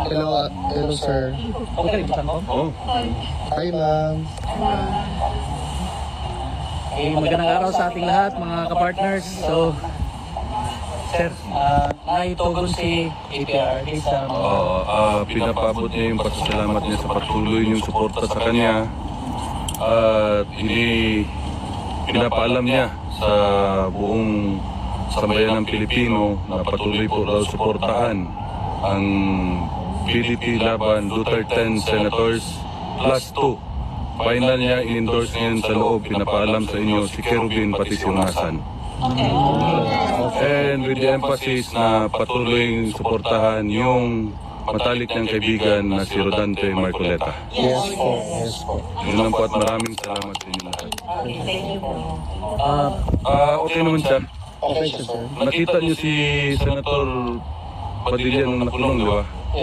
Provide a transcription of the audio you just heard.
Hello sir. Okay, kalimutan ko. Oh. Hi ma'am. Magandang araw sa ating lahat, mga kapartners. So, sir, naitugon si APRD sa Pinapabot niya yung pasasalamat niya sa patuloy niyong suporta sa kanya at pinapaalam niya sa buong sambayan ng Pilipino na patuloy po daw suportahan ang PDP laban Duterte Senators plus 2. Final niya, in-endorse ngayon sa loob, pinapaalam sa inyo si Kerubin pati si Unasan. And with the emphasis na patuloy suportahan yung matalik niyang kaibigan na si Rodante Marcoleta. Yes po. Yun lang po at maraming salamat sa inyo lahat. Okay, thank you po. Okay naman siya. Okay sir. Nakita niyo si Senator Padilla nung nakulong, di ba?